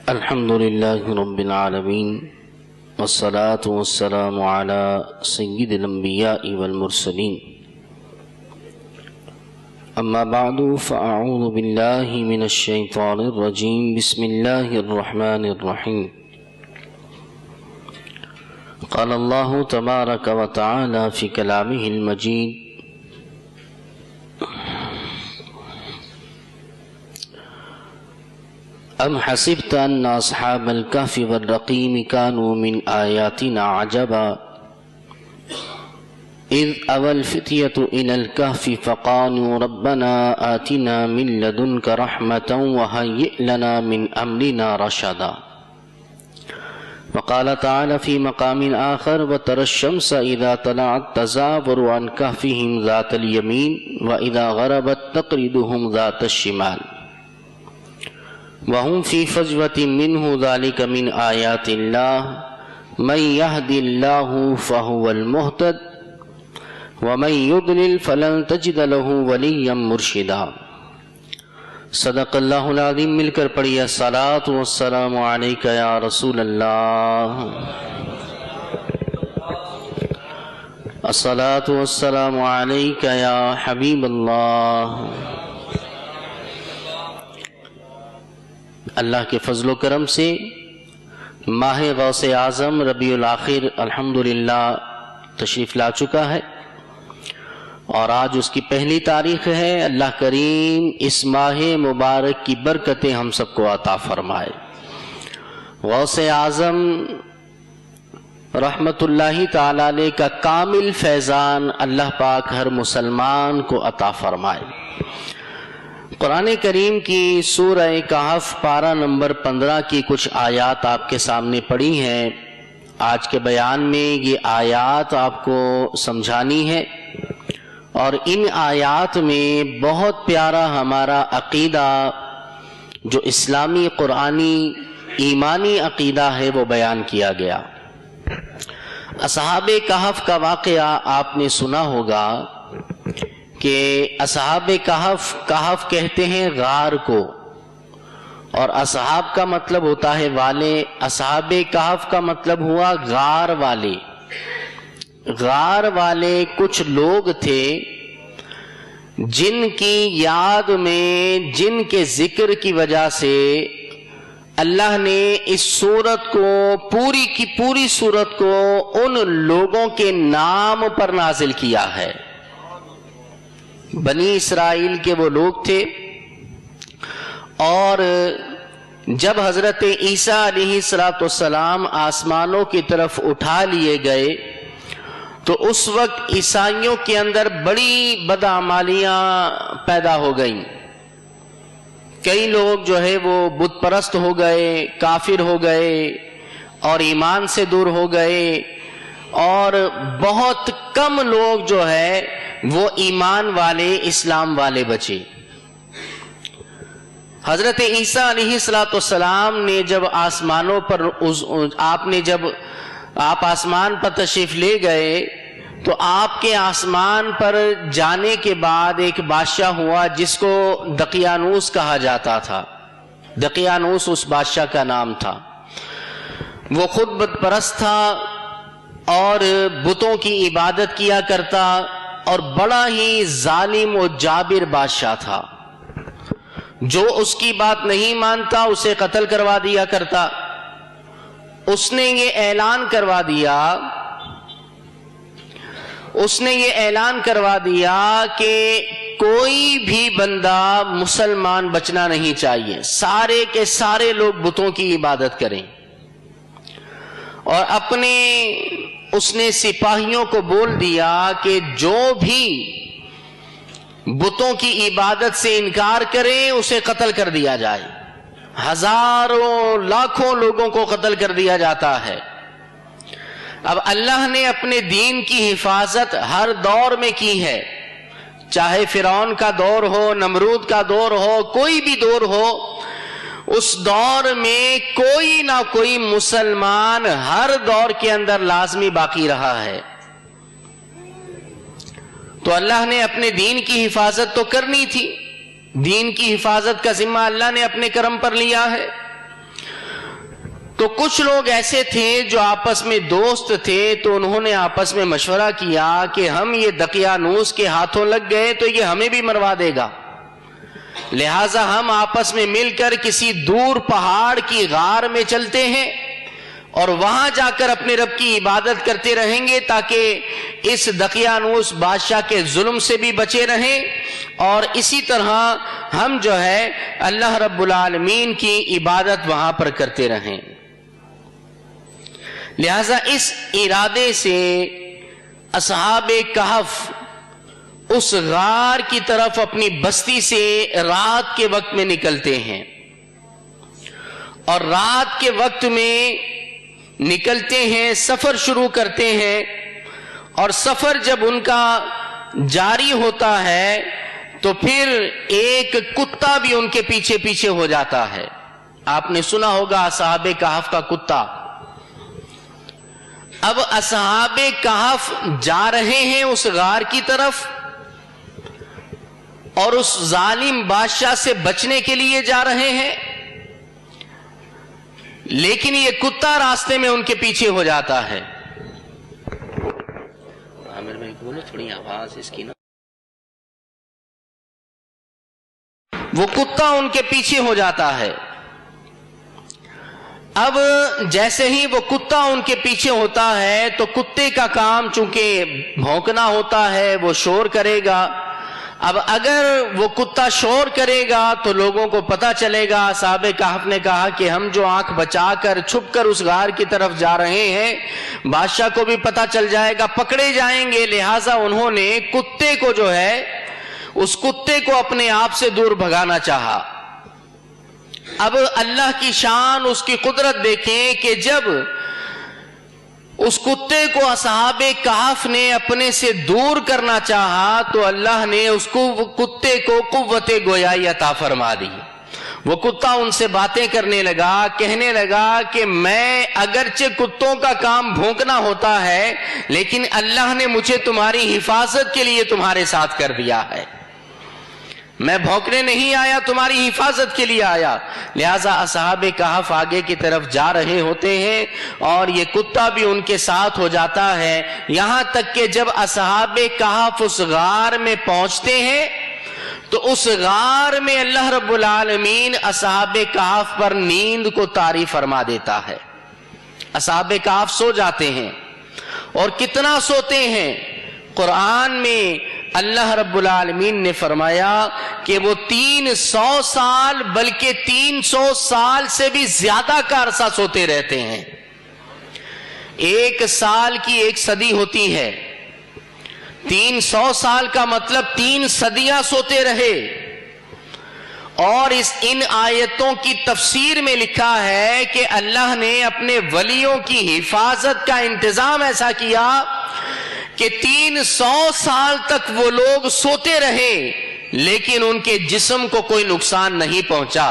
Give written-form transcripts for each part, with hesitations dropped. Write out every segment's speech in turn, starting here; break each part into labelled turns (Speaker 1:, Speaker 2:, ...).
Speaker 1: الحمد لله رب العالمين والصلاة والسلام على سيد الأنبياء والمرسلين أما بعد فأعوذ بالله من الشيطان الرجيم بسم الله الرحمن الرحيم قال الله تبارك وتعالى في كلامه المجيد أم حسبت أن أصحاب الكهف والرقيم كانوا من آياتنا عجبا إذ أوى الفتية إلى الكهف فقالوا ربنا آتنا من لدنك رحمة وهيئ لنا من أمرنا رشدا. وقال تعالى في مقام آخر وترى الشمس إذا طلعت تزاور عن كهفهم ذات اليمين وإذا غربت تقرضهم ذات الشمال وهم في فجوة منه ذلك من آيات الله من يهد الله فهو المهتد ومن يضلل فلن تجد له وليا مرشدا. صدق اللہ العظیم. مل کر پڑھیے الصلاۃ والسلام علیک یا رسول اللہ، الصلاۃ والسلام علیک یا حبیب اللہ. اللہ کے فضل و کرم سے ماہ غوث اعظم ربیع الاخر الحمدللہ تشریف لا چکا ہے اور آج اس کی پہلی تاریخ ہے. اللہ کریم اس ماہ مبارک کی برکتیں ہم سب کو عطا فرمائے. غوث اعظم رحمت اللہ تعالی علیہ کا کامل فیضان اللہ پاک ہر مسلمان کو عطا فرمائے. قرآن کریم کی سورہ کہف پارہ نمبر 15 کی کچھ آیات آپ کے سامنے پڑھی ہیں. آج کے بیان میں یہ آیات آپ کو سمجھانی ہے اور ان آیات میں بہت پیارا ہمارا عقیدہ جو اسلامی قرآنی ایمانی عقیدہ ہے وہ بیان کیا گیا. اصحاب کہف کا واقعہ آپ نے سنا ہوگا کہ اصحاب کہف کہتے ہیں غار کو، اور اصحاب کا مطلب ہوتا ہے والے. اصحاب کہف کا مطلب ہوا غار والے. غار والے کچھ لوگ تھے جن کی یاد میں، جن کے ذکر کی وجہ سے اللہ نے اس سورت کو، پوری کی پوری سورت کو ان لوگوں کے نام پر نازل کیا ہے. بنی اسرائیل کے وہ لوگ تھے، اور جب حضرت عیسیٰ علیہ السلام آسمانوں کی طرف اٹھا لیے گئے تو اس وقت عیسائیوں کے اندر بڑی بدعمالیاں پیدا ہو گئیں. کئی لوگ جو ہے وہ بت پرست ہو گئے، کافر ہو گئے اور ایمان سے دور ہو گئے، اور بہت کم لوگ جو ہے وہ ایمان والے، اسلام والے بچے. حضرت عیسیٰ علیہ السلام نے جب آسمانوں پر آپ آسمان پر تشریف لے گئے تو آپ کے آسمان پر جانے کے بعد ایک بادشاہ ہوا جس کو دقیانوس کہا جاتا تھا. دقیانوس اس بادشاہ کا نام تھا. وہ خود بت پرست تھا اور بتوں کی عبادت کیا کرتا، اور بڑا ہی ظالم و جابر بادشاہ تھا. جو اس کی بات نہیں مانتا اسے قتل کروا دیا کرتا. اس نے یہ اعلان کروا دیا کہ کوئی بھی بندہ مسلمان بچنا نہیں چاہیے، سارے کے سارے لوگ بتوں کی عبادت کریں. اور اس نے سپاہیوں کو بول دیا کہ جو بھی بتوں کی عبادت سے انکار کرے اسے قتل کر دیا جائے. ہزاروں لاکھوں لوگوں کو قتل کر دیا جاتا ہے. اب اللہ نے اپنے دین کی حفاظت ہر دور میں کی ہے، چاہے فرعون کا دور ہو، نمرود کا دور ہو، کوئی بھی دور ہو، اس دور میں کوئی نہ کوئی مسلمان ہر دور کے اندر لازمی باقی رہا ہے. تو اللہ نے اپنے دین کی حفاظت تو کرنی تھی، دین کی حفاظت کا ذمہ اللہ نے اپنے کرم پر لیا ہے، تو کچھ لوگ ایسے تھے جو آپس میں دوست تھے، تو انہوں نے آپس میں مشورہ کیا کہ ہم یہ دقیانوس کے ہاتھوں لگ گئے تو یہ ہمیں بھی مروا دے گا، لہٰذا ہم آپس میں مل کر کسی دور پہاڑ کی غار میں چلتے ہیں اور وہاں جا کر اپنے رب کی عبادت کرتے رہیں گے تاکہ اس دقیانوس بادشاہ کے ظلم سے بھی بچے رہیں، اور اسی طرح ہم جو ہے اللہ رب العالمین کی عبادت وہاں پر کرتے رہیں۔ لہذا اس ارادے سے اصحاب کہف اس غار کی طرف اپنی بستی سے رات کے وقت میں نکلتے ہیں، اور رات کے وقت میں نکلتے ہیں، سفر شروع کرتے ہیں، اور سفر جب ان کا جاری ہوتا ہے تو پھر ایک کتا بھی ان کے پیچھے پیچھے ہو جاتا ہے۔ آپ نے سنا ہوگا اصحاب کہف کا کتا۔ اب اصحاب کہف جا رہے ہیں اس غار کی طرف اور اس ظالم بادشاہ سے بچنے کے لیے جا رہے ہیں، لیکن یہ کتا راستے میں ان کے پیچھے ہو جاتا ہے۔ عامر بھائی بولو تھوڑی آواز اس کی نا۔ وہ کتا ان کے پیچھے ہو جاتا ہے۔ اب جیسے ہی وہ کتا ان کے پیچھے ہوتا ہے تو کتے کا کام چونکہ بھونکنا ہوتا ہے، وہ شور کرے گا۔ اب اگر وہ کتا شور کرے گا تو لوگوں کو پتا چلے گا۔ اصحاب کہف نے کہا کہ ہم جو آنکھ بچا کر چھپ کر اس غار کی طرف جا رہے ہیں، بادشاہ کو بھی پتا چل جائے گا، پکڑے جائیں گے، لہٰذا انہوں نے کتے کو جو ہے اس کتے کو اپنے آپ سے دور بھگانا چاہا۔ اب اللہ کی شان، اس کی قدرت دیکھیں کہ جب اس کتے کو اصحاب کہف نے اپنے سے دور کرنا چاہا تو اللہ نے اس کو کتے کو قوت گویائی عطا فرما دی۔ وہ کتا ان سے باتیں کرنے لگا، کہنے لگا کہ میں اگرچہ کتوں کا کام بھونکنا ہوتا ہے، لیکن اللہ نے مجھے تمہاری حفاظت کے لیے تمہارے ساتھ کر دیا ہے، میں بھونکنے نہیں آیا، تمہاری حفاظت کے لیے آیا۔ لہٰذا اصحاب کہف آگے کی طرف جا رہے ہوتے ہیں اور یہ کتا بھی ان کے ساتھ ہو جاتا ہے، یہاں تک کہ جب اصحاب کہف اس غار میں پہنچتے ہیں تو اس غار میں اللہ رب العالمین اصحاب کہف پر نیند کو طاری فرما دیتا ہے۔ اصحاب کہف سو جاتے ہیں، اور کتنا سوتے ہیں؟ قرآن میں اللہ رب العالمین نے فرمایا کہ وہ 300 سال بلکہ 300 سال سے بھی زیادہ کا عرصہ سوتے رہتے ہیں۔ ایک سال کی ایک صدی ہوتی ہے، 300 سال کا مطلب 3 صدیاں سوتے رہے۔ اور ان آیتوں کی تفسیر میں لکھا ہے کہ اللہ نے اپنے ولیوں کی حفاظت کا انتظام ایسا کیا کہ 300 سال تک وہ لوگ سوتے رہے، لیکن ان کے جسم کو کوئی نقصان نہیں پہنچا،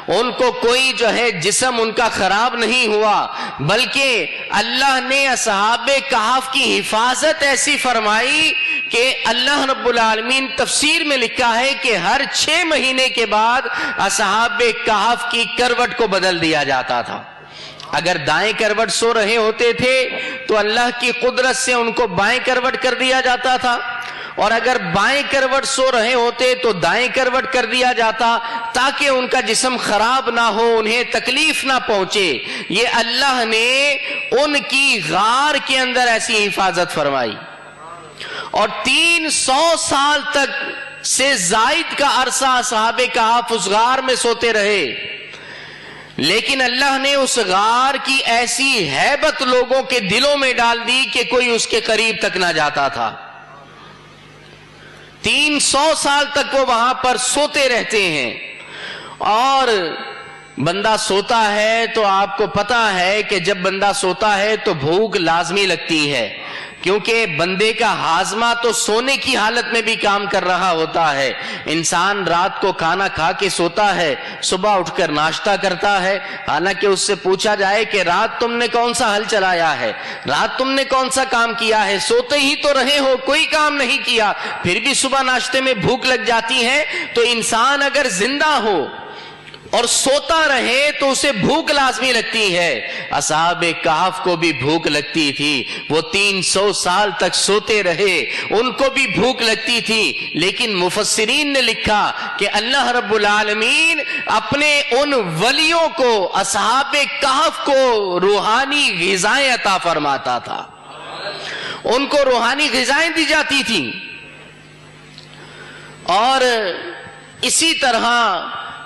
Speaker 1: ان کو کوئی جو ہے جسم ان کا خراب نہیں ہوا، بلکہ اللہ نے اصحاب کہف کی حفاظت ایسی فرمائی کہ اللہ رب العالمین تفسیر میں لکھا ہے کہ ہر 6 مہینے کے بعد اصحاب کہف کی کروٹ کو بدل دیا جاتا تھا۔ اگر دائیں کروٹ سو رہے ہوتے تھے تو اللہ کی قدرت سے ان کو بائیں کروٹ کر دیا جاتا تھا، اور اگر بائیں کروٹ سو رہے ہوتے تو دائیں کروٹ کر دیا جاتا تاکہ ان کا جسم خراب نہ ہو، انہیں تکلیف نہ پہنچے۔ یہ اللہ نے ان کی غار کے اندر ایسی حفاظت فرمائی، اور 300 سال تک سے زائد کا عرصہ اصحاب کہف اس غار میں سوتے رہے، لیکن اللہ نے اس غار کی ایسی ہیبت لوگوں کے دلوں میں ڈال دی کہ کوئی اس کے قریب تک نہ جاتا تھا۔ 300 سال تک وہ وہاں پر سوتے رہتے ہیں، اور بندہ سوتا ہے تو آپ کو پتا ہے کہ جب بندہ سوتا ہے تو بھوک لازمی لگتی ہے، کیونکہ بندے کا ہاضمہ تو سونے کی حالت میں بھی کام کر رہا ہوتا ہے۔ انسان رات کو کھانا کھا کے سوتا ہے، صبح اٹھ کر ناشتہ کرتا ہے، حالانکہ اس سے پوچھا جائے کہ رات تم نے کون سا ہل چلایا ہے، رات تم نے کون سا کام کیا ہے، سوتے ہی تو رہے ہو، کوئی کام نہیں کیا، پھر بھی صبح ناشتے میں بھوک لگ جاتی ہے۔ تو انسان اگر زندہ ہو اور سوتا رہے تو اسے بھوک لازمی لگتی ہے. اصحاب کہف کو بھی بھوک لگتی تھی, وہ 300 سال تک سوتے رہے, ان کو بھی بھوک لگتی تھی. لیکن مفسرین نے لکھا کہ اللہ رب العالمین اپنے ان ولیوں کو, اصحاب کہف کو روحانی غذائیں عطا فرماتا تھا, ان کو روحانی غذائیں دی جاتی تھیں. اور اسی طرح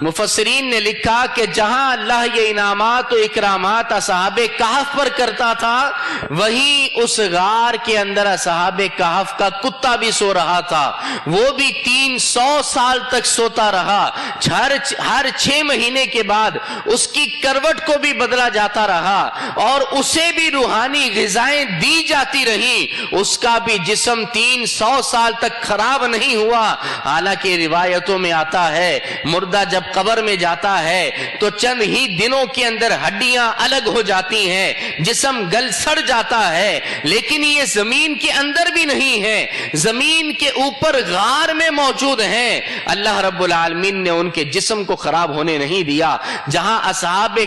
Speaker 1: مفسرین نے لکھا کہ جہاں اللہ یہ انعامات و اکرامات اصحاب کہف پر کرتا تھا, وہیں اس غار کے اندر اصحاب کہف کا کتا بھی سو رہا تھا. وہ بھی 300 سال تک سوتا رہا. ہر 6 مہینے کے بعد اس کی کروٹ کو بھی بدلا جاتا رہا اور اسے بھی روحانی غذائیں دی جاتی رہیں. اس کا بھی جسم 300 سال تک خراب نہیں ہوا. حالانکہ روایتوں میں آتا ہے مردہ جب قبر میں جاتا ہے تو چند ہی دنوں کے اندر ہڈیاں الگ ہو جاتی ہیں, جسم گل سڑ جاتا ہے. لیکن یہ زمین کے اندر بھی نہیں ہے, زمین کے اوپر غار میں موجود ہیں. اللہ رب العالمین نے ان کے جسم کو خراب ہونے نہیں دیا. جہاں اصحاب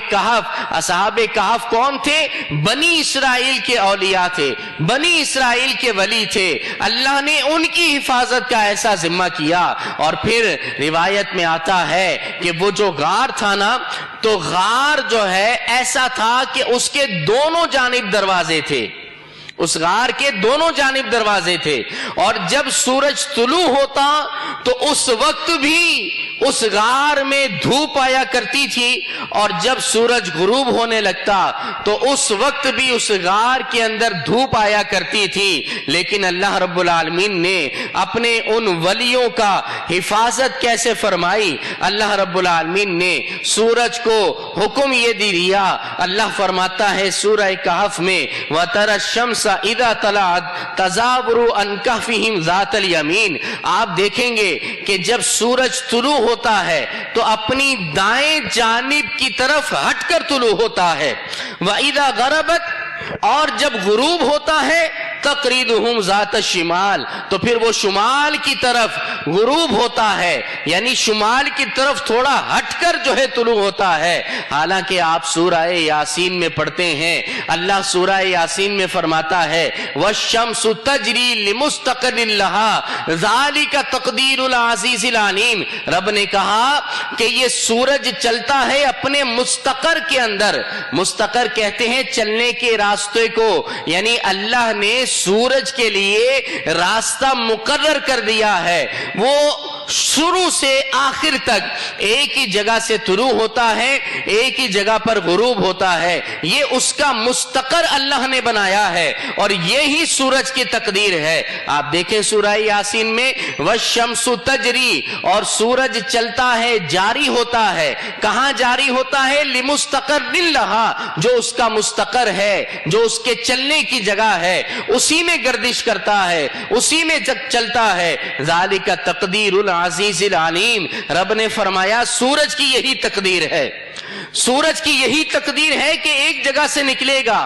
Speaker 1: کہف کون تھے؟ بنی اسرائیل کے اولیاء تھے, بنی اسرائیل کے ولی تھے. اللہ نے ان کی حفاظت کا ایسا ذمہ کیا. اور پھر روایت میں آتا ہے کہ وہ جو غار تھا نا, تو غار جو ہے ایسا تھا کہ اس کے دونوں جانب دروازے تھے, اس غار کے دونوں جانب دروازے تھے. اور جب سورج طلوع ہوتا تو اس وقت بھی اس غار میں دھوپ آیا کرتی تھی, اور جب سورج غروب ہونے لگتا تو اس وقت بھی اس غار کے اندر دھوپ آیا کرتی تھی. لیکن اللہ رب العالمین نے اپنے ان ولیوں کا حفاظت کیسے فرمائی؟ اللہ رب العالمین نے سورج کو حکم یہ دیا. اللہ فرماتا ہے سورہ کہف میں, وَتَرَى الشَّمْسَ اذا طلعت تزاور عن کہفہم ذات الیمین. آپ دیکھیں گے کہ جب سورج طلوع ہوتا ہے تو اپنی دائیں جانب کی طرف ہٹ کر طلوع ہوتا ہے. وَإِذَا غَرَبَتْ, اور جب غروب ہوتا ہے تقریدہم ذات الشمال, تو پھر وہ شمال کی طرف غروب ہوتا ہے, یعنی شمال کی طرف تھوڑا ہٹ کر جو ہے طلوع ہوتا ہے. حالانکہ آپ سورہ یاسین میں پڑھتے ہیں, اللہ سورہ یاسین میں فرماتا ہے وَالشَّمْسُ تَجْرِي لِمُسْتَقَرٍ لَهَا ذَلِكَ تَقْدِيرُ الْعَزِيزِ الْعَلِيمِ. رب نے کہا کہ یہ سورج چلتا ہے اپنے مستقر کے اندر. مستقر کہتے ہیں چلنے کے راستے کو, یعنی اللہ نے سورج کے لیے راستہ مقرر کر دیا ہے. وہ شروع سے آخر تک ایک ہی جگہ سے طلوع ہوتا ہے, ایک ہی جگہ پر غروب ہوتا ہے. یہ اس کا مستقر اللہ نے بنایا ہے, اور یہی سورج کی تقدیر ہے. آپ دیکھیں سورہ یاسین میں وَالشَّمْسُ تَجْرِي, اور سورج چلتا ہے, جاری ہوتا ہے. کہاں جاری ہوتا ہے؟ لِمُسْتَقَرٍ لَهَا, جو اس کا مستقر ہے, جو اس کے چلنے کی جگہ ہے, اسی میں گردش کرتا ہے, اسی میں چلتا ہے. ذالک تقدیر العزیز العلیم. رب نے فرمایا سورج کی یہی تقدیر ہے, سورج کی یہی تقدیر ہے کہ ایک جگہ سے نکلے گا,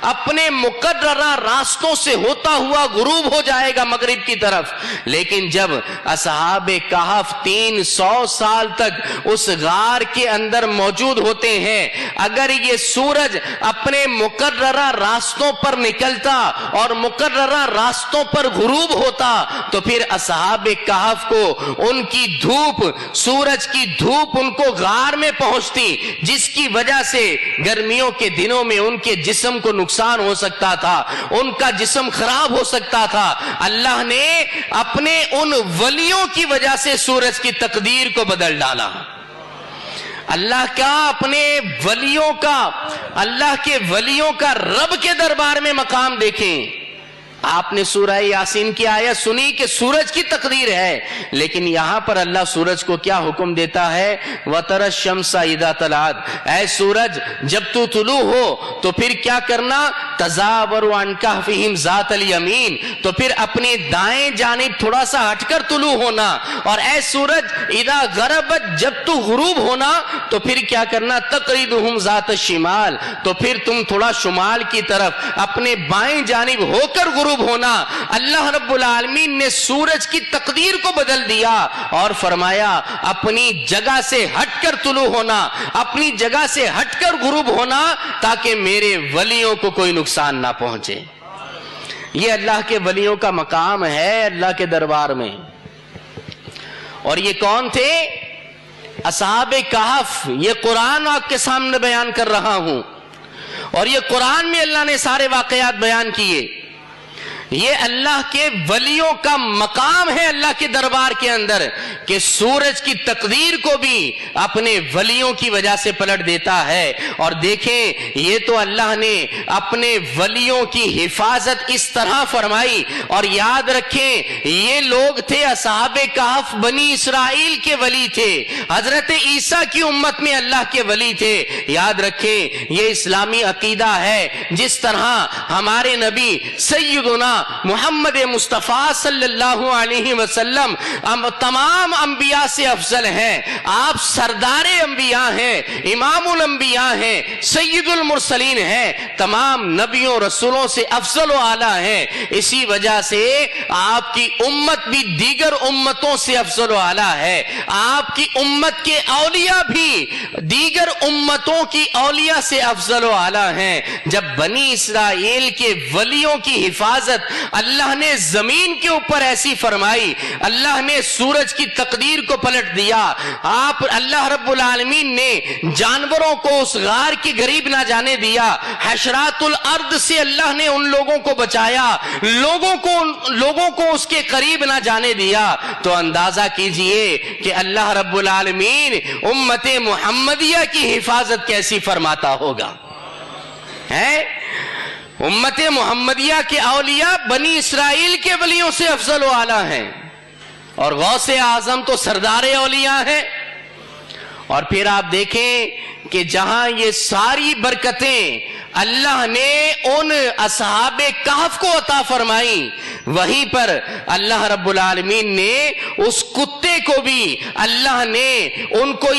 Speaker 1: اپنے مقررہ راستوں سے ہوتا ہوا غروب ہو جائے گا مغرب کی طرف. لیکن جب اصحاب کہف 300 سال تک اس غار کے اندر موجود ہوتے ہیں, اگر یہ سورج اپنے مقررہ راستوں پر نکلتا اور مقررہ راستوں پر غروب ہوتا تو پھر اصحاب کہف کو ان کی دھوپ, سورج کی دھوپ ان کو غار میں پہنچتی, جس کی وجہ سے گرمیوں کے دنوں میں ان کے جسم کو نقصان ہو سکتا تھا, ان کا جسم خراب ہو سکتا تھا. اللہ نے اپنے ان ولیوں کی وجہ سے سورج کی تقدیر کو بدل ڈالا. اللہ کا اپنے ولیوں کا, اللہ کے ولیوں کا رب کے دربار میں مقام دیکھیں. آپ نے سورہ یاسین کی آیت سنی کہ سورج کی تقدیر ہے, لیکن یہاں پر اللہ سورج کو کیا حکم دیتا ہے؟ وَتَرَى الشَّمْسَ اِذَا طَلَعَتْ, اے سورج جب تو طلوع ہو تو پھر کیا کرنا؟ تَزَاوَرُ عَنْ كَهْفِهِمْ ذَاتَ الْيَمِينِ, تو پھر اپنی دائیں جانب تھوڑا سا ہٹ کر طلوع ہونا. اور اے سورج اِذَا غَرَبَتْ, جب تو غروب ہونا تو پھر کیا کرنا؟ تَقْرِدُهُمْ ذَاتَ الشِّمَالِ, تو پھر تم تھوڑا شمال کی طرف اپنے بائیں جانب ہو کر غروب غروب ہونا، اللہ رب العالمین نے سورج کی تقدیر کو بدل دیا اور فرمایا اپنی جگہ سے ہٹ کر طلوع ہونا، اپنی جگہ سے ہٹ کر غروب ہونا، تاکہ میرے ولیوں کو کوئی نقصان نہ پہنچے۔ یہ اللہ کے ولیوں کا مقام ہے اللہ کے دربار میں۔ اور یہ کون تھے؟ اصحاب کہف۔ یہ قرآن آپ کے سامنے بیان کر رہا ہوں، اور یہ قرآن میں اللہ نے سارے واقعات بیان کیے۔ یہ اللہ کے ولیوں کا مقام ہے اللہ کے دربار کے اندر، کہ سورج کی تقدیر کو بھی اپنے ولیوں کی وجہ سے پلٹ دیتا ہے۔ اور دیکھیں، یہ تو اللہ نے اپنے ولیوں کی حفاظت اس طرح فرمائی۔ اور یاد رکھیں، یہ لوگ تھے اصحاب کہف، بنی اسرائیل کے ولی تھے، حضرت عیسیٰ کی امت میں اللہ کے ولی تھے۔ یاد رکھیں، یہ اسلامی عقیدہ ہے، جس طرح ہمارے نبی سیدنا محمد مصطفیٰ صلی اللہ علیہ وسلم تمام انبیاء سے افضل ہیں، آپ سردار انبیاء ہیں، امام الانبیاء ہیں، سید المرسلین ہیں، تمام نبیوں رسولوں سے افضل و اعلیٰ ہیں۔ اسی وجہ سے آپ کی امت بھی دیگر امتوں سے افضل و اعلیٰ ہے۔ آپ کی امت کے اولیاء بھی دیگر امتوں کی اولیاء سے افضل و اعلیٰ ہیں۔ جب بنی اسرائیل کے ولیوں کی حفاظت اللہ نے زمین کے اوپر ایسی فرمائی، اللہ نے سورج کی تقدیر کو پلٹ دیا، آپ اللہ رب العالمین نے جانوروں کو اس غار کے قریب نہ جانے دیا، حشرات الارض سے اللہ نے ان لوگوں کو بچایا، لوگوں کو اس کے قریب نہ جانے دیا، تو اندازہ کیجئے کہ اللہ رب العالمین امت محمدیہ کی حفاظت کیسی فرماتا ہوگا۔ ہے امت محمدیہ کے اولیاء بنی اسرائیل کے ولیوں سے افضل و اعلیٰ ہیں، اور غوث اعظم تو سردار اولیاء ہیں۔ اور پھر آپ دیکھیں کہ جہاں یہ ساری برکتیں اللہ نے ان اصحاب کہف کو عطا فرمائی، وہیں پر اللہ رب العالمین نے اس کتے کو بھی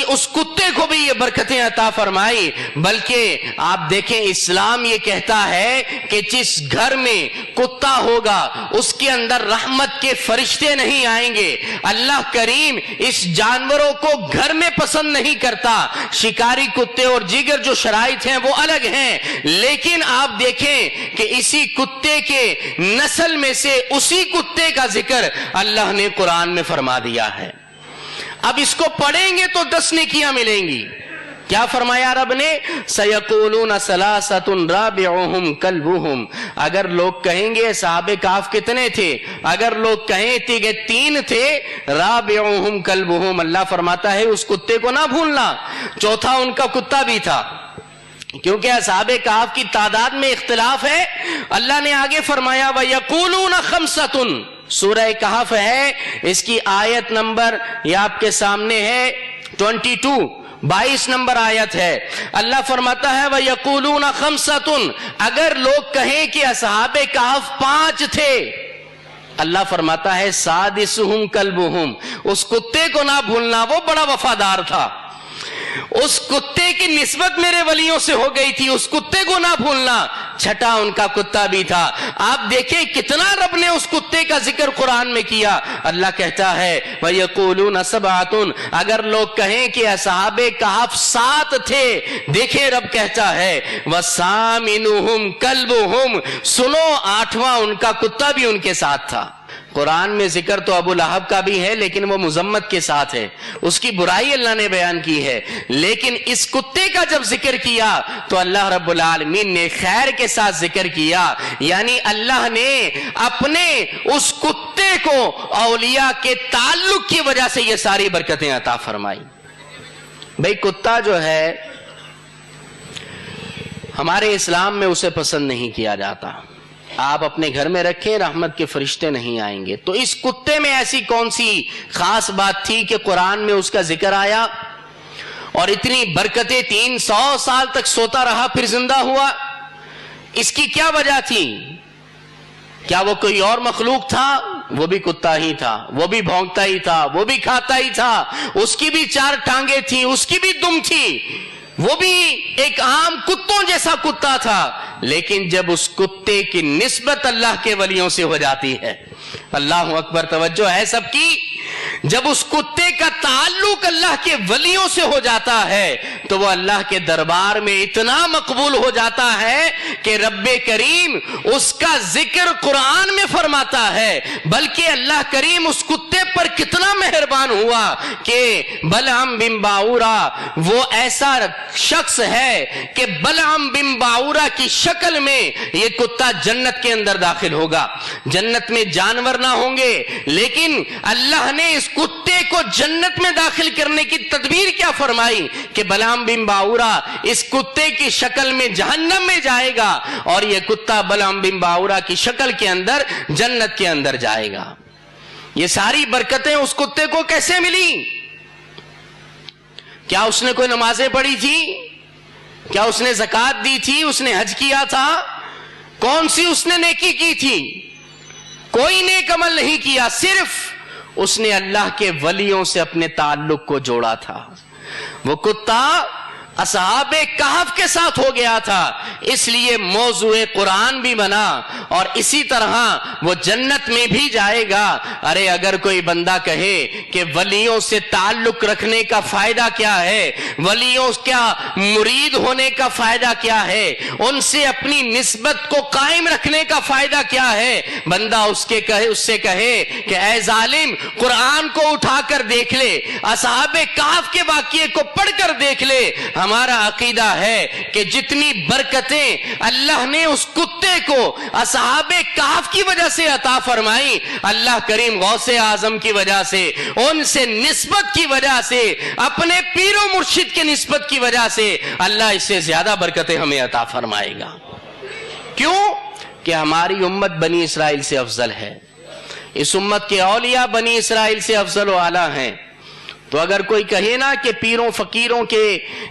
Speaker 1: اس کتے کو بھی یہ برکتیں عطا فرمائی۔ بلکہ آپ دیکھیں، اسلام یہ کہتا ہے کہ جس گھر میں کتا ہوگا اس کے اندر رحمت کے فرشتے نہیں آئیں گے۔ اللہ کریم اس جانوروں کو گھر میں پسند نہیں کرتا، شکاری کتے اور دیگر جو شرائط ہیں وہ الگ ہیں، لیکن آپ دیکھیں کہ اسی کتے کے نسل میں سے اسی کتے کا ذکر اللہ نے قرآن میں فرما دیا ہے۔ اب اس کو پڑھیں گے تو 10 نیکیاں ملیں گی۔ کیا فرمایا رب نے؟ سَيَقُولُونَ ثَلَاثَةٌ رَابِعُهُمْ كَلْبُهُمْ۔ اگر لوگ کہیں گے صحابہ کہف کتنے تھے، اگر لوگ کہیں تھے کہ 3 تھے، رَابِعُهُمْ كَلْبُهُمْ، اللہ فرماتا ہے اس کتے کو نہ بھولنا، چوتھا ان کا کتا بھی تھا، کیونکہ اصحاب کہف کی تعداد میں اختلاف ہے۔ اللہ نے آگے فرمایا وَيَقُولُونَ خَمْسَةٌ، سورہ کہف ہے، اس کی آیت نمبر یہ آپ کے سامنے ہے 22 نمبر آیت ہے۔ اللہ فرماتا ہے وَيَقُولُونَ خَمْسَةٌ، اگر لوگ کہیں کہ اصحاب کہف 5 تھے، اللہ فرماتا ہے سادسہم کلبہم، اس کتے کو نہ بھولنا، وہ بڑا وفادار تھا، اس کتے کی نسبت میرے ولیوں سے ہو گئی تھی، اس کتے کو نہ بھولنا، چھٹا ان کا کتا بھی تھا۔ آپ دیکھیں کتنا رب نے اس کتے کا ذکر قرآن میں کیا۔ اللہ کہتا ہے وَيَقُولُونَ سَبْعَةٌ، اگر لوگ کہیں کہ اصحاب کہف 7 تھے، دیکھیں رب کہتا ہے وَسَامِنُهُمْ كَلْبُهُمْ، سنو 8واں ان کا کتا بھی ان کے ساتھ تھا۔ قرآن میں ذکر تو ابو لہب کا بھی ہے، لیکن وہ مذمت کے ساتھ ہے، اس کی برائی اللہ نے بیان کی ہے، لیکن اس کتے کا جب ذکر کیا تو اللہ رب العالمین نے خیر کے ساتھ ذکر کیا، یعنی اللہ نے اپنے اس کتے کو اولیاء کے تعلق کی وجہ سے یہ ساری برکتیں عطا فرمائی۔ بھئی کتا جو ہے ہمارے اسلام میں اسے پسند نہیں کیا جاتا، آپ اپنے گھر میں رکھیں، رحمت کے فرشتے نہیں آئیں گے۔ تو اس کتے میں ایسی کون سی خاص بات تھی کہ قرآن میں اس کا ذکر آیا اور اتنی برکتیں، 300 سال تک سوتا رہا پھر زندہ ہوا؟ اس کی کیا وجہ تھی؟ کیا وہ کوئی اور مخلوق تھا؟ وہ بھی کتا ہی تھا، وہ بھی بھونکتا ہی تھا، وہ بھی کھاتا ہی تھا، اس کی بھی 4 ٹانگیں تھیں، اس کی بھی دم تھی، وہ بھی ایک عام کتوں جیسا کتا تھا، لیکن جب اس کتے کی نسبت اللہ کے ولیوں سے ہو جاتی ہے، اللہ اکبر، توجہ ہے سب کی، جب اس کتے کا تعلق اللہ کے ولیوں سے ہو جاتا ہے تو وہ اللہ کے دربار میں اتنا مقبول ہو جاتا ہے کہ رب کریم اس کا ذکر قرآن میں فرماتا ہے، بلکہ اللہ کریم اس کتے پر کتنا مہربان ہوا کہ بلعم بن باورا وہ ایسا شخص ہے کہ بلعم بن باورا کی شکل میں یہ کتا جنت کے اندر داخل ہوگا۔ جنت میں جانور نہ ہوں گے، لیکن اللہ نے اس کتے کو جنت میں داخل کرنے کی تدبیر کیا فرمائی کہ بلعم بن باورا اس کتے کی شکل میں جہنم میں جائے گا اور یہ کتا بلعم بن باورا کی شکل کے اندر جنت کے اندر جائے گا۔ یہ ساری برکتیں اس کتے کو کیسے ملی؟ کیا اس نے کوئی نمازیں پڑھی تھی؟ کیا اس نے زکوٰۃ دی تھی؟ اس نے حج کیا تھا؟ کون سی اس نے نیکی کی تھی؟ کوئی نیک عمل نہیں کیا، صرف اس نے اللہ کے ولیوں سے اپنے تعلق کو جوڑا تھا۔ وہ کتا اصحاب کہف کے ساتھ ہو گیا تھا، اس لیے موضوع قرآن بھی بنا، اور اسی طرح وہ جنت میں بھی جائے گا۔ ارے اگر کوئی بندہ کہے کہ ولیوں سے تعلق رکھنے کا فائدہ کیا ہے، ولیوں کا مرید ہونے کا فائدہ کیا ہے، ان سے اپنی نسبت کو قائم رکھنے کا فائدہ کیا ہے، بندہ اس سے کہے کہ اے ظالم، قرآن کو اٹھا کر دیکھ لے، اصحاب کہف کے واقعے کو پڑھ کر دیکھ لے۔ ہمارا عقیدہ ہے کہ جتنی برکتیں اللہ نے اس کتے کو اصحاب کہف کی وجہ سے عطا فرمائی، اللہ کریم غوث اعظم کی وجہ سے، ان سے نسبت کی وجہ سے، اپنے پیر و مرشد کی نسبت کی وجہ سے اللہ اس سے زیادہ برکتیں ہمیں عطا فرمائے گا۔ کیوں؟ کہ ہماری امت بنی اسرائیل سے افضل ہے، اس امت کے اولیاء بنی اسرائیل سے افضل و اعلیٰ ہیں۔ تو اگر کوئی کہے نا کہ پیروں فقیروں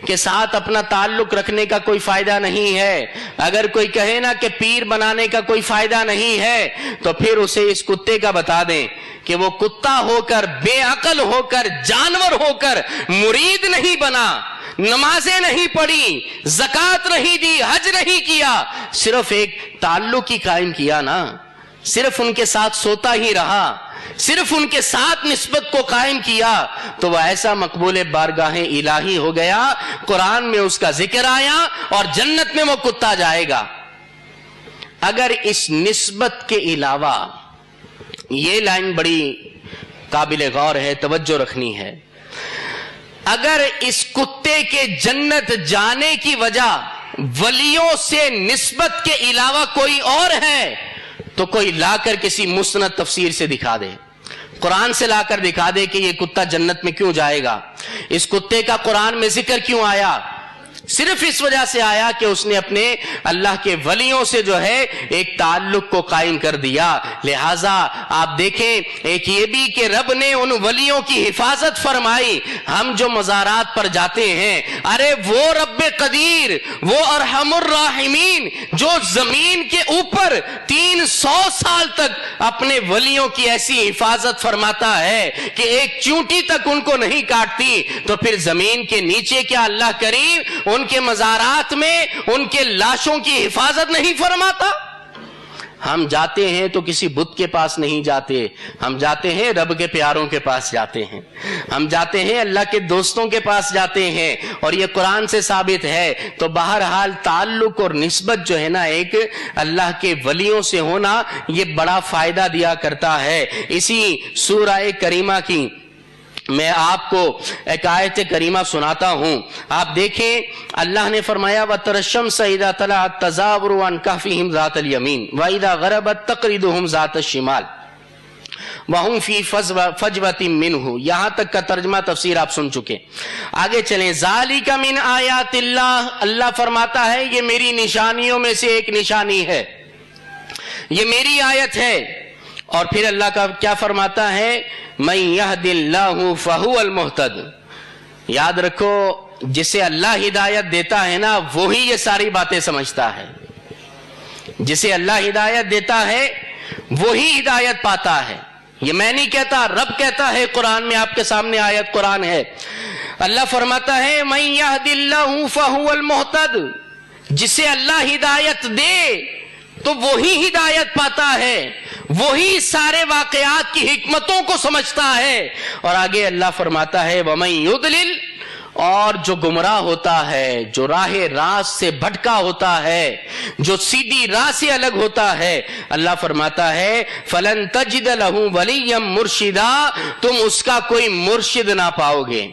Speaker 1: کے ساتھ اپنا تعلق رکھنے کا کوئی فائدہ نہیں ہے، اگر کوئی کہے نا کہ پیر بنانے کا کوئی فائدہ نہیں ہے، تو پھر اسے اس کتے کا بتا دیں کہ وہ کتا ہو کر، بے عقل ہو کر، جانور ہو کر مرید نہیں بنا، نمازیں نہیں پڑھی، زکوٰۃ نہیں دی، حج نہیں کیا، صرف ایک تعلق ہی قائم کیا نا، صرف ان کے ساتھ سوتا ہی رہا، صرف ان کے ساتھ نسبت کو قائم کیا، تو وہ ایسا مقبول بارگاہ الہی ہو گیا، قرآن میں اس کا ذکر آیا اور جنت میں وہ کتا جائے گا۔ اگر اس نسبت کے علاوہ، یہ لائن بڑی قابل غور ہے، توجہ رکھنی ہے، اگر اس کتے کے جنت جانے کی وجہ ولیوں سے نسبت کے علاوہ کوئی اور ہے تو کوئی لا کر کسی مستند تفسیر سے دکھا دے، قرآن سے لا کر دکھا دے کہ یہ کتا جنت میں کیوں جائے گا، اس کتے کا قرآن میں ذکر کیوں آیا، صرف اس وجہ سے آیا کہ اس نے اپنے اللہ کے ولیوں سے جو ہے ایک تعلق کو قائم کر دیا۔ لہٰذا آپ دیکھیں ایک یہ بھی کہ رب نے ان ولیوں کی حفاظت فرمائی۔ ہم جو مزارات پر جاتے ہیں، ارے وہ رب قدیر، وہ ارحم الراحمین جو زمین کے اوپر 300 سال تک اپنے ولیوں کی ایسی حفاظت فرماتا ہے کہ ایک چونٹی تک ان کو نہیں کاٹتی، تو پھر زمین کے نیچے کیا اللہ کریم ان کے مزارات میں ان کے لاشوں کی حفاظت نہیں فرماتا؟ ہم جاتے ہیں تو کسی بت کے پاس نہیں جاتے، ہم جاتے ہیں رب کے پیاروں کے پاس جاتے ہیں، ہم جاتے ہیں اللہ کے دوستوں کے پاس جاتے ہیں، اور یہ قرآن سے ثابت ہے۔ تو بہرحال تعلق اور نسبت جو ہے نا ایک اللہ کے ولیوں سے ہونا، یہ بڑا فائدہ دیا کرتا ہے۔ اسی سورہ کریمہ کی میں آپ کو ایک آیت کریمہ سناتا ہوں، آپ دیکھیں اللہ نے فرمایا وَتَرَى الشَّمْسَ إِذَا طَلَعَتْ تَزَاوَرُ عَنْ كَهْفِهِمْ ذَاتَ الْيَمِينِ وَإِذَا غَرَبَتْ تَقْرِضُهُمْ ذَاتَ الشِّمَالِ وَهُمْ فِي فَجْوَةٍ مِّنْهُ، یہاں تک کا ترجمہ تفسیر آپ سن چکے، آگے چلیں۔ ذَلِكَ مِنْ آیَاتِ اللَّهِ، اللہ فرماتا ہے یہ میری نشانیوں میں سے ایک نشانی ہے، یہ میری آیت ہے۔ اور پھر اللہ کا کیا فرماتا ہے، مَن يَهْدِ اللَّهُ فَهُوَ الْمُهْتَدِ، یاد رکھو جسے اللہ ہدایت دیتا ہے نا وہی یہ ساری باتیں سمجھتا ہے، جسے اللہ ہدایت دیتا ہے وہی ہدایت پاتا ہے۔ یہ میں نہیں کہتا، رب کہتا ہے قرآن میں، آپ کے سامنے آیت قرآن ہے۔ اللہ فرماتا ہے من یہد اللہ فہو المہتد، جسے اللہ ہدایت دے تو وہی ہدایت پاتا ہے، وہی سارے واقعات کی حکمتوں کو سمجھتا ہے۔ اور آگے اللہ فرماتا ہے ومن یضلل، اور جو گمراہ ہوتا ہے، جو راہ راست سے بھٹکا ہوتا ہے، جو سیدھی راہ سے الگ ہوتا ہے، اللہ فرماتا ہے فلن تجد لہ ولیا مرشدا، تم اس کا کوئی مرشد نہ پاؤ گے۔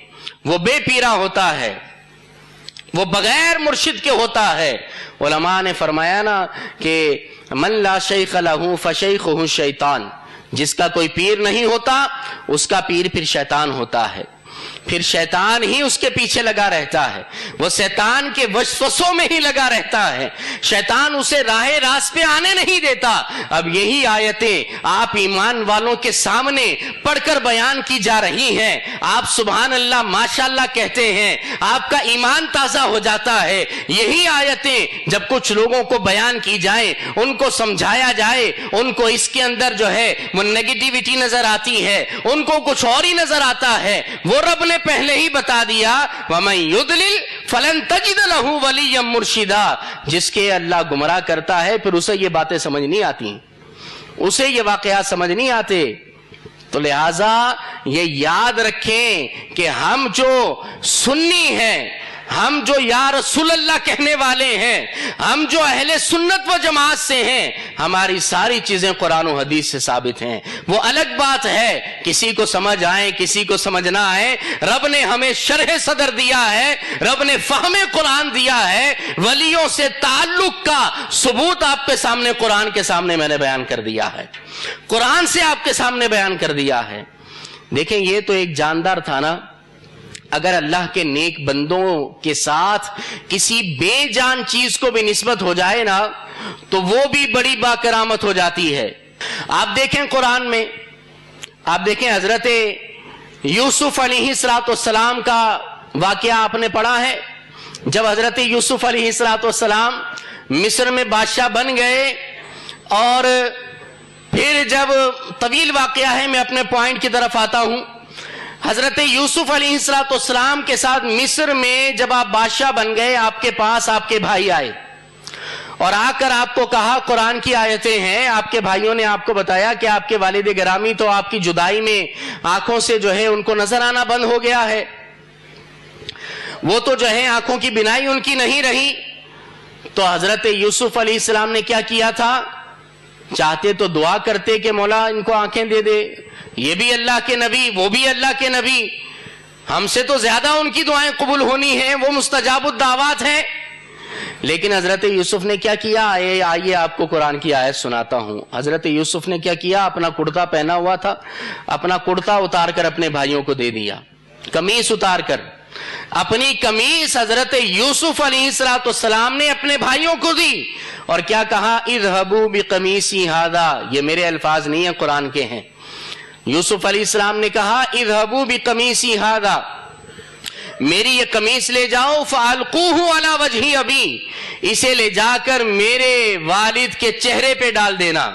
Speaker 1: وہ بے پیرا ہوتا ہے، وہ بغیر مرشد کے ہوتا ہے۔ علماء نے فرمایا نا کہ من لا شیخ لہ فشیخہ الشیطان، جس کا کوئی پیر نہیں ہوتا اس کا پیر پھر شیطان ہوتا ہے، پھر شیطان ہی اس کے پیچھے لگا رہتا ہے، وہ شیطان کے وسوسوں میں ہی لگا رہتا ہے، شیطان اسے راہ راست پہ آنے نہیں دیتا۔ اب یہی آیتیں آپ ایمان والوں کے سامنے پڑھ کر بیان کی جا رہی ہیں، آپ سبحان اللہ ماشاءاللہ کہتے ہیں، آپ کا ایمان تازہ ہو جاتا ہے۔ یہی آیتیں جب کچھ لوگوں کو بیان کی جائیں، ان کو سمجھایا جائے، ان کو اس کے اندر جو ہے وہ نیگیٹیوٹی نظر آتی ہے، ان کو کچھ اور ہی نظر آتا ہے، وہ رب نے پہلے ہی بتا دیا وَمَن يُضْلِلْ فَلَن تَجِدَ لَهُ وَلِيًّا مُرْشِدًا، جس کے اللہ گمراہ کرتا ہے پھر اسے یہ باتیں سمجھ نہیں آتی، اسے یہ واقعات سمجھ نہیں آتے۔ تو لہٰذا یہ یاد رکھیں کہ ہم جو سنی ہیں، ہم جو یا رسول اللہ کہنے والے ہیں، ہم جو اہل سنت و جماعت سے ہیں، ہماری ساری چیزیں قرآن و حدیث سے ثابت ہیں۔ وہ الگ بات ہے کسی کو سمجھ آئے کسی کو سمجھ نہ آئے، رب نے ہمیں شرح صدر دیا ہے، رب نے فہم قرآن دیا ہے، ولیوں سے تعلق کا ثبوت آپ کے سامنے قرآن کے سامنے میں نے بیان کر دیا ہے، قرآن سے آپ کے سامنے بیان کر دیا ہے۔ دیکھیں یہ تو ایک جاندار تھا نا، اگر اللہ کے نیک بندوں کے ساتھ کسی بے جان چیز کو بھی نسبت ہو جائے نا تو وہ بھی بڑی باکرامت ہو جاتی ہے۔ آپ دیکھیں قرآن میں، آپ دیکھیں حضرت یوسف علیہ السلام کا واقعہ آپ نے پڑھا ہے۔ جب حضرت یوسف علیہ السلام مصر میں بادشاہ بن گئے، اور پھر جب طویل واقعہ ہے، میں اپنے پوائنٹ کی طرف آتا ہوں۔ حضرت یوسف علیہ السلام کے ساتھ مصر میں جب آپ بادشاہ بن گئے، آپ کے پاس آپ کے بھائی آئے اور آ کر آپ کو کہا قرآن کی آیتیں ہیں، آپ کے بھائیوں نے آپ کو بتایا کہ آپ کے والد گرامی تو آپ کی جدائی میں آنکھوں سے جو ہے ان کو نظر آنا بند ہو گیا ہے، وہ تو جو ہے آنکھوں کی بینائی ان کی نہیں رہی۔ تو حضرت یوسف علیہ السلام نے کیا کیا تھا؟ چاہتے تو دعا کرتے کہ مولا ان کو آنکھیں دے دے، یہ بھی اللہ کے نبی وہ بھی اللہ کے نبی، ہم سے تو زیادہ ان کی دعائیں قبول ہونی ہیں، وہ مستجاب الدعوات ہیں۔ لیکن حضرت یوسف نے کیا کیا؟ آئیے آپ کو قرآن کی آیت سناتا ہوں۔ حضرت یوسف نے کیا کیا؟ اپنا کرتا پہنا ہوا تھا، اپنا کرتا اتار کر اپنے بھائیوں کو دے دیا، قمیص اتار کر اپنی قمیص حضرت یوسف علیہ السلام نے اپنے بھائیوں کو دی، اور کیا کہا؟ اذهبوا بقمیصی ھذا، یہ میرے الفاظ نہیں ہیں قرآن کے ہیں۔ یوسف علیہ السلام نے کہا اذهبوا بقمیصی ھذا، میری یہ قمیص لے جاؤ، فالقوہ علی وجہ ابی، اسے لے جا کر میرے والد کے چہرے پہ ڈال دینا،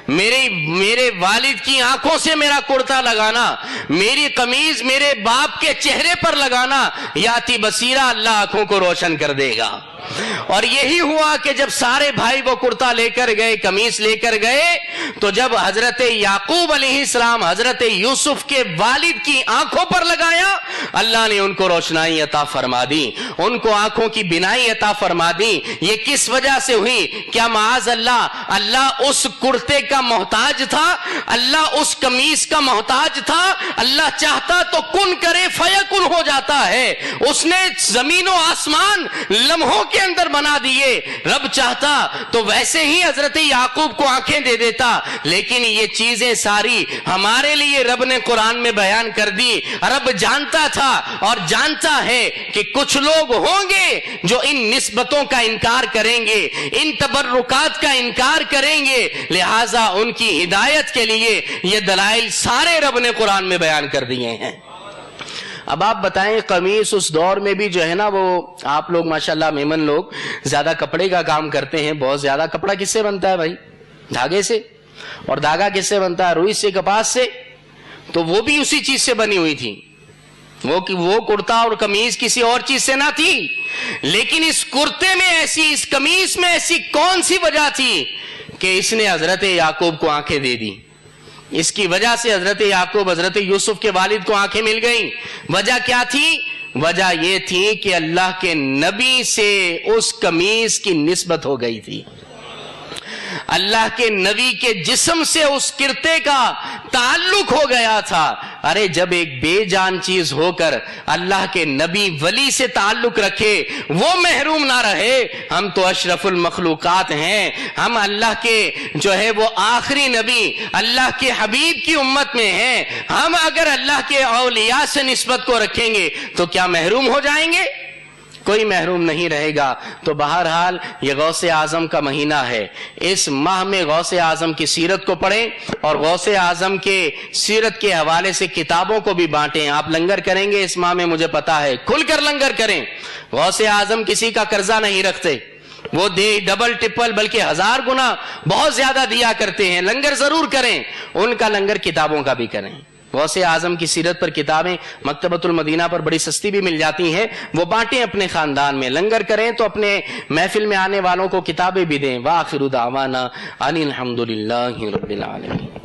Speaker 1: میرے والد کی آنکھوں سے میرا کرتا لگانا، میری قمیض میرے باپ کے چہرے پر لگانا، یاتی بصیرہ، اللہ آنکھوں کو روشن کر دے گا۔ اور یہی ہوا کہ جب سارے بھائی وہ کرتا لے کر گئے، قمیص لے کر گئے، تو جب حضرت یعقوب علیہ السلام حضرت یوسف کے والد کی آنکھوں پر لگایا، اللہ نے ان کو روشنائی عطا فرما دی، ان کو آنکھوں کی بینائی عطا فرما دی۔ یہ کس وجہ سے ہوئی؟ کیا معاذ اللہ اس کرتے کا محتاج تھا؟ اللہ اس قمیص کا محتاج تھا؟ اللہ چاہتا تو کن کرے فیکن ہو جاتا ہے، اس نے زمین و آسمان لمحوں کے اندر بنا دیے۔ رب چاہتا تو ویسے ہی حضرت یعقوب کو آنکھیں دے دیتا، لیکن یہ چیزیں ساری ہمارے لیے رب نے قرآن میں بیان کر دی۔ رب جانتا تھا اور جانتا ہے کہ کچھ لوگ ہوں گے جو ان نسبتوں کا انکار کریں گے، ان تبرکات کا انکار کریں گے، لہٰذا ان کی ہدایت کے لیے یہ دلائل سارے رب نے قرآن میں بیان کر دیے ہیں۔ اب آپ بتائیں، قمیص اس دور میں بھی جو ہے نا، وہ آپ لوگ ماشاءاللہ میمن لوگ زیادہ کپڑے کا کام کرتے ہیں، بہت زیادہ کپڑا کس سے بنتا ہے بھائی؟ دھاگے سے، اور دھاگا کس سے بنتا ہے؟ روئی سے، کپاس سے، تو وہ بھی اسی چیز سے بنی ہوئی تھی، وہ کرتا اور قمیض کسی اور چیز سے نہ تھی، لیکن اس کرتے میں ایسی، اس قمیض میں ایسی کون سی وجہ تھی کہ اس نے حضرت یعقوب کو آنکھیں دے دی؟ اس کی وجہ سے حضرت یعقوب، حضرت یوسف کے والد کو آنکھیں مل گئیں۔ وجہ کیا تھی؟ وجہ یہ تھی کہ اللہ کے نبی سے اس قمیض کی نسبت ہو گئی تھی، اللہ کے نبی کے جسم سے اس کرتے کا تعلق ہو گیا تھا۔ ارے جب ایک بے جان چیز ہو کر اللہ کے نبی ولی سے تعلق رکھے، وہ محروم نہ رہے۔ ہم تو اشرف المخلوقات ہیں، ہم اللہ کے جو ہے وہ آخری نبی، اللہ کے حبیب کی امت میں ہیں، ہم اگر اللہ کے اولیاء سے نسبت کو رکھیں گے تو کیا محروم ہو جائیں گے؟ کوئی محروم نہیں رہے گا۔ تو بہرحال یہ غوث اعظم کا مہینہ ہے، اس ماہ میں غوث اعظم کی سیرت کو پڑھیں اور غوث اعظم کے سیرت کے حوالے سے کتابوں کو بھی بانٹیں۔ آپ لنگر کریں گے اس ماہ میں، مجھے پتا ہے، کھل کر لنگر کریں۔ غوث اعظم کسی کا قرضہ نہیں رکھتے، وہ دے ڈبل ٹپل بلکہ 1000 گنا بہت زیادہ دیا کرتے ہیں۔ لنگر ضرور کریں، ان کا لنگر کتابوں کا بھی کریں۔ غوث اعظم کی سیرت پر کتابیں مکتبۃ المدینہ پر بڑی سستی بھی مل جاتی ہیں، وہ بانٹیں اپنے خاندان میں۔ لنگر کریں تو اپنے محفل میں آنے والوں کو کتابیں بھی دیں۔ وآخر دعوانا ان الحمد للہ رب العالمین۔